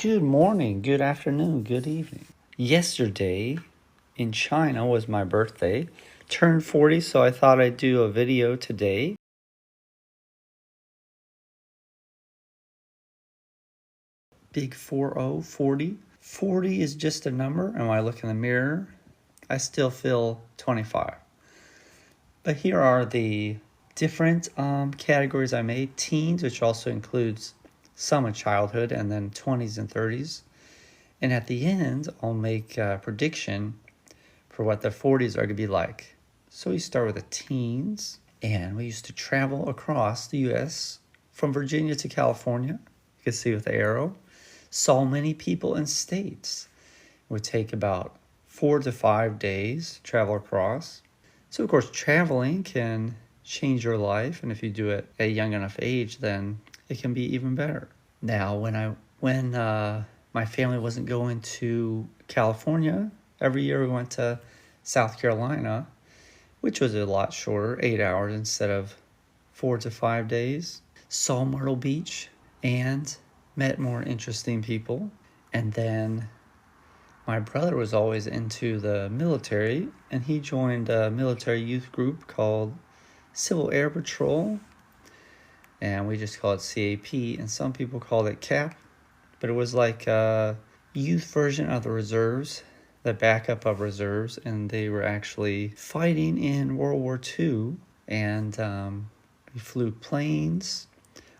Good morning, good afternoon, good evening. Yesterday in China was my birthday. Turned 40, so I thought I'd do a video today. Big 40, 40. 40 is just a number, and when I look in the mirror, I still feel 25. But here are the different categories I made. Teens, which also includes some of childhood, and then 20s and 30s. And at the end, I'll make a prediction for what the 40s are going to be like. So we start with the teens, and we used to travel across the U.S. from Virginia to California. You can see with the arrow. Saw many people in states. It would take about 4 to 5 days to travel across. So of course, traveling can change your life, and if you do it at a young enough age, then it can be even better. Now, when my family wasn't going to California, every year we went to South Carolina, which was a lot shorter, 8 hours instead of 4 to 5 days. Saw Myrtle Beach and met more interesting people. And then my brother was always into the military, and he joined a military youth group called Civil Air Patrol, and we just call it CAP, and some people call it CAP, but it was like a youth version of the reserves, the backup of reserves, and they were actually fighting in World War II, and we flew planes,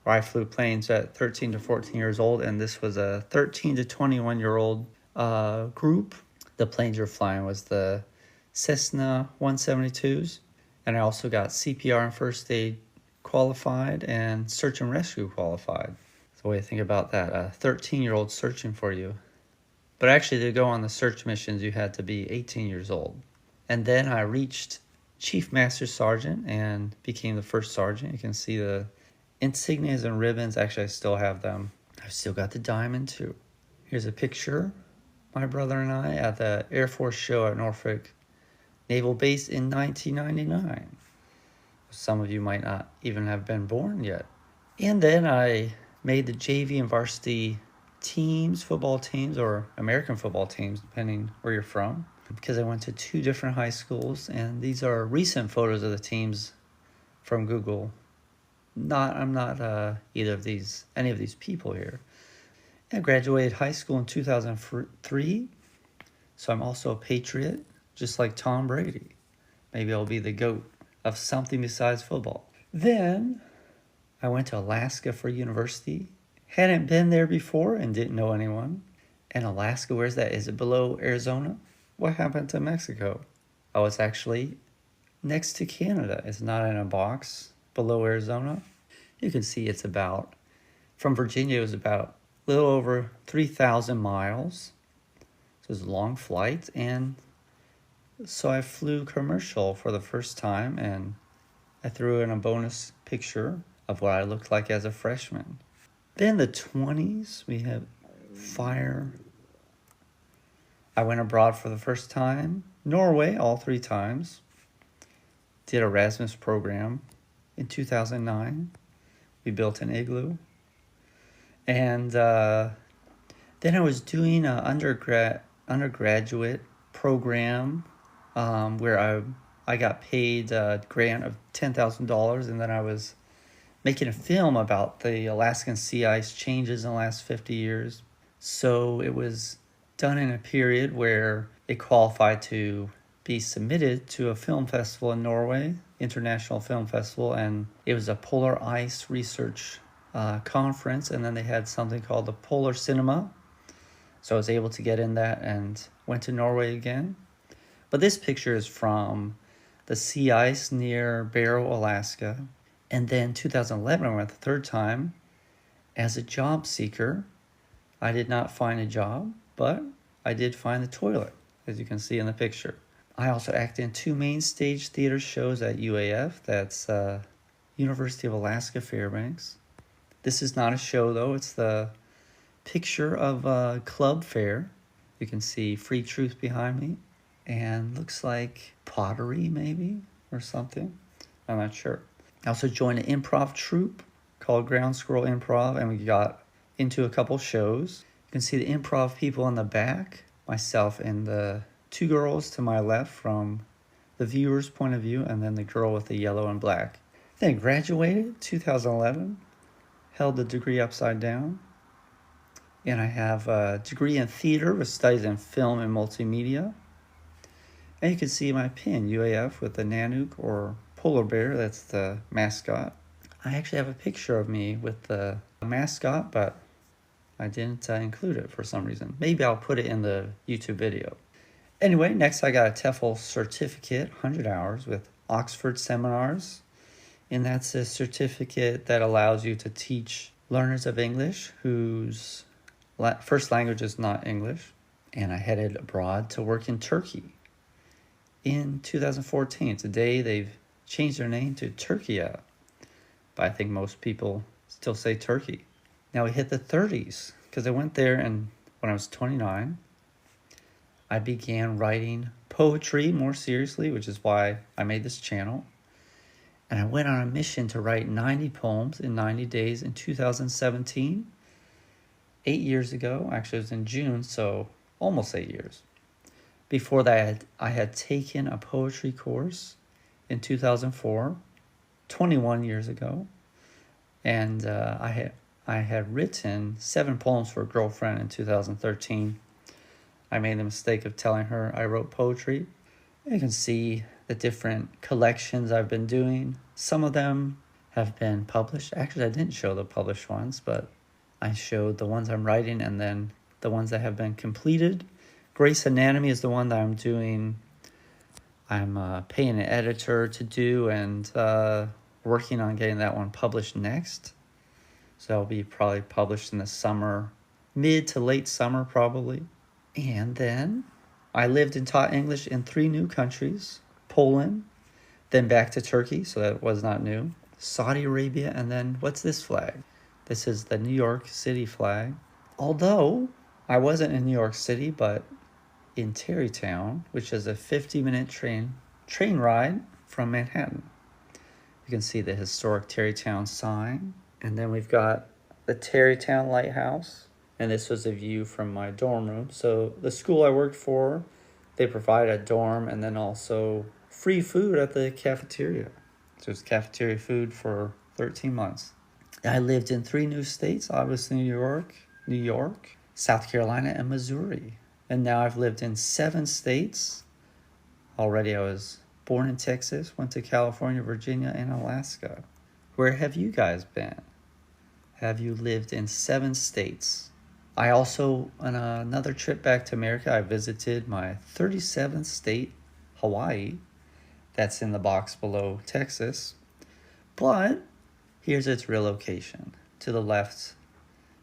or I flew planes at 13 to 14 years old, and this was a 13 to 21-year-old group. The planes we were flying was the Cessna 172s, and I also got CPR and first aid qualified and search and rescue qualified. So what do you think about that? A 13-year-old searching for you. But actually, to go on the search missions, you had to be 18 years old. And then I reached Chief Master Sergeant and became the first sergeant. You can see the insignias and ribbons. Actually, I still have them. I've still got the diamond too. Here's a picture. My brother and I at the Air Force show at Norfolk Naval Base in 1999. Some of you might not even have been born yet. And then I made the JV and varsity teams, football teams, or American football teams, depending where you're from, because I went to 2 different high schools, and these are recent photos of the teams from Google. I'm not any of these people here. I graduated high school in 2003, so I'm also a patriot, just like Tom Brady. Maybe I'll be the GOAT of something besides football. Then I went to Alaska for university. Hadn't been there before and didn't know anyone. And Alaska, where's that? Is it below Arizona? What happened to Mexico? Oh, it's actually next to Canada. It's not in a box below Arizona. You can see it's about, from Virginia, it was about a little over 3,000 miles. So it was a long flight. And so I flew commercial for the first time, and I threw in a bonus picture of what I looked like as a freshman. Then the 20s, we have fire. I went abroad for the first time. Norway, all 3 times. Did a Erasmus program in 2009. We built an igloo. And then I was doing an undergraduate program where I got paid a grant of $10,000, and then I was making a film about the Alaskan sea ice changes in the last 50 years. So it was done in a period where it qualified to be submitted to a film festival in Norway, International Film Festival, and it was a polar ice research conference, and then they had something called the Polar Cinema. So I was able to get in that and went to Norway again. But this picture is from the sea ice near Barrow, Alaska. And then 2011, I went the 3rd time as a job seeker. I did not find a job, but I did find the toilet, as you can see in the picture. I also acted in 2 main stage theater shows at UAF. That's University of Alaska Fairbanks. This is not a show, though. It's the picture of a club fair. You can see Free Truth behind me. And looks like pottery, maybe, or something. I'm not sure. I also joined an improv troupe called Ground Squirrel Improv, and we got into a couple shows. You can see the improv people in the back, myself and the two girls to my left from the viewer's point of view, and then the girl with the yellow and black. Then I graduated 2011, held the degree upside down, and I have a degree in theater with studies in film and multimedia. And you can see my pin, UAF, with the Nanook or polar bear. That's the mascot. I actually have a picture of me with the mascot, but I didn't include it for some reason. Maybe I'll put it in the YouTube video. Anyway, next I got a TEFL certificate, 100 hours with Oxford seminars. And that's a certificate that allows you to teach learners of English whose first language is not English. And I headed abroad to work in Turkey in 2014. Today they've changed their name to Turkiya, but I think most people still say Turkey. Now we hit the 30s because I went there, and when I was 29, I began writing poetry more seriously, which is why I made this channel. And I went on a mission to write 90 poems in 90 days in 2017. 8 years ago, actually it was in June, so almost 8 years. Before that, I had taken a poetry course in 2004, 21 years ago. And I had written 7 poems for a girlfriend in 2013. I made the mistake of telling her I wrote poetry. You can see the different collections I've been doing. Some of them have been published. Actually, I didn't show the published ones, but I showed the ones I'm writing and then the ones that have been completed. Grace Anatomy is the one that I'm doing. I'm paying an editor to do and working on getting that one published next. So it'll be probably published in the summer, mid to late summer probably. And then I lived and taught English in 3 new countries: Poland, then back to Turkey, so that was not new, Saudi Arabia, and then what's this flag? This is the New York City flag. Although I wasn't in New York City, but in Tarrytown, which is a 50-minute train ride from Manhattan. You can see the historic Tarrytown sign. And then we've got the Tarrytown Lighthouse. And this was a view from my dorm room. So the school I worked for, they provide a dorm and then also free food at the cafeteria. So it's cafeteria food for 13 months. I lived in 3 new states, obviously New York, South Carolina, and Missouri. And now I've lived in 7 states. Already I was born in Texas, went to California, Virginia, and Alaska. Where have you guys been? Have you lived in 7 states? I also, on another trip back to America, I visited my 37th state, Hawaii. That's in the box below Texas. But here's its real location. To the left,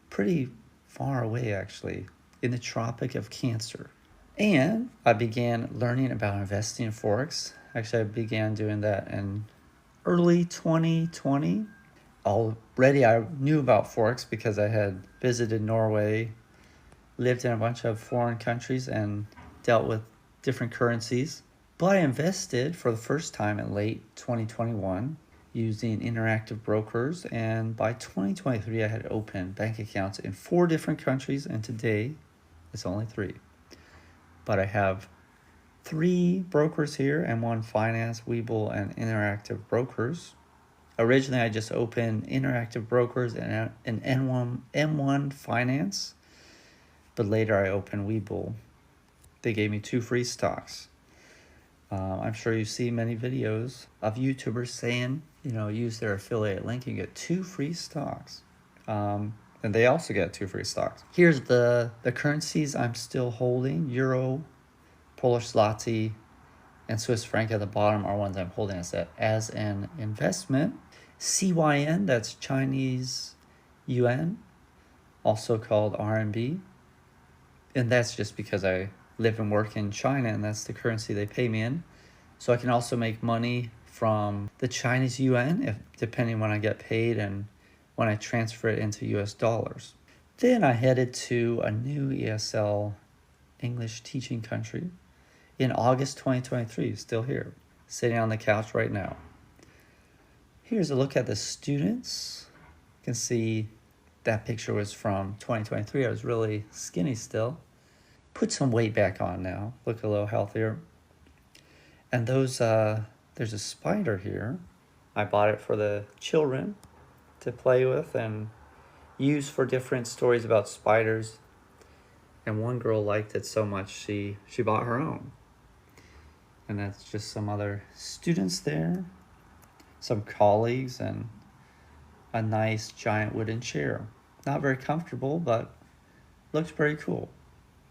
pretty far away actually, in the Tropic of Cancer. And I began learning about investing in Forex. Actually, I began doing that in early 2020. Already I knew about Forex because I had visited Norway, lived in a bunch of foreign countries, and dealt with different currencies. But I invested for the first time in late 2021 using interactive brokers. And by 2023, I had opened bank accounts in 4 different countries. And today, it's only 3. But I have 3 brokers here: M1 Finance, Webull, and Interactive Brokers. Originally, I just opened Interactive Brokers and M1 Finance, but later I opened Webull. They gave me 2 free stocks. I'm sure you see many videos of YouTubers saying, use their affiliate link, you get 2 free stocks. And they also get 2 free stocks. Here's the currencies I'm still holding: Euro, Polish Zloty, and Swiss franc at the bottom are ones I'm holding as an investment. CYN, that's Chinese yuan, also called RMB. And that's just because I live and work in China, and that's the currency they pay me in. So I can also make money from the Chinese yuan, depending when I get paid and when I transfer it into US dollars. Then I headed to a new ESL English teaching country in August 2023, still here, sitting on the couch right now. Here's a look at the students. You can see That picture was from 2023. I was really skinny still. Put some weight back on now. Look a little healthier. And there's a spider here. I bought it for the children to play with and use for different stories about spiders. And one girl liked it so much she bought her own. And that's just some other students there, some colleagues, and a nice giant wooden chair. Not very comfortable, but looks pretty cool.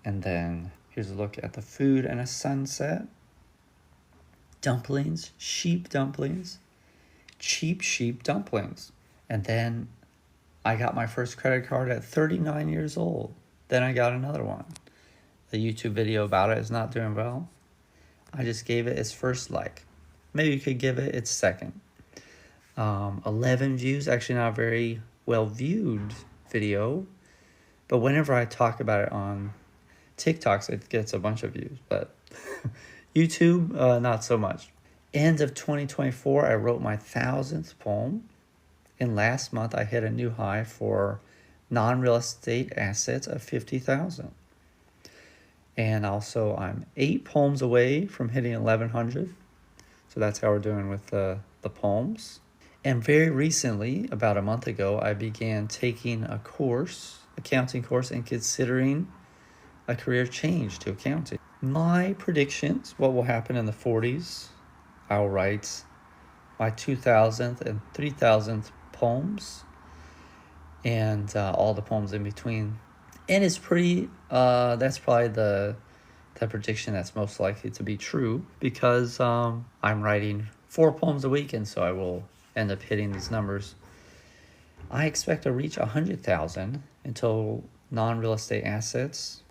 And then here's a look at the food and a sunset. Dumplings, sheep dumplings, cheap sheep dumplings. And then I got my first credit card at 39 years old. Then I got another one. The YouTube video about it is not doing well. I just gave it its first like. Maybe you could give it its second. 11 views, actually not a very well viewed video. But whenever I talk about it on TikToks, it gets a bunch of views. But YouTube, not so much. End of 2024, I wrote my 1,000th poem. And last month, I hit a new high for non-real estate assets of 50,000. And also, I'm 8 poems away from hitting 1,100. So that's how we're doing with the poems. And very recently, about a month ago, I began taking a course, accounting course, and considering a career change to accounting. My predictions, what will happen in the 40s, I'll write my 2,000th and 3,000th poems and all the poems in between. And it's pretty, that's probably the prediction that's most likely to be true because I'm writing 4 poems a week, and so I will end up hitting these numbers. I expect to reach 100,000 in total non-real estate assets.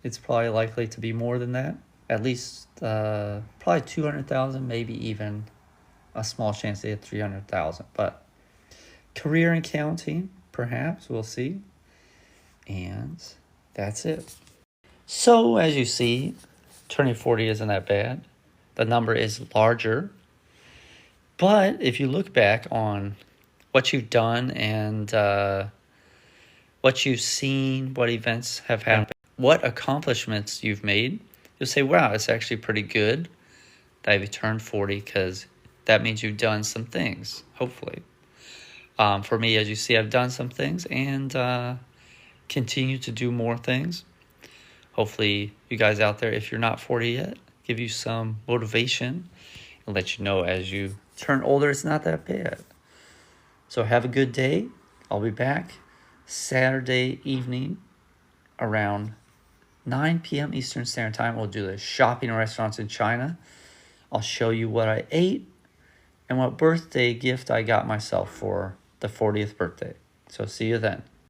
It's probably likely to be more than that. At least probably 200,000, maybe even a small chance to hit 300,000. But career in accounting, perhaps, we'll see. And that's it. So as you see, turning 40 isn't that bad. The number is larger. But if you look back on what you've done and what you've seen, what events have happened, what accomplishments you've made, you'll say, wow, it's actually pretty good that you turned 40 because that means you've done some things, hopefully. For me, as you see, I've done some things and continue to do more things. Hopefully, you guys out there, if you're not 40 yet, give you some motivation and let you know as you turn older, it's not that bad. So have a good day. I'll be back Saturday evening around 9 p.m. Eastern Standard Time. We'll do the shopping restaurants in China. I'll show you what I ate and what birthday gift I got myself for the 40th birthday. So see you then.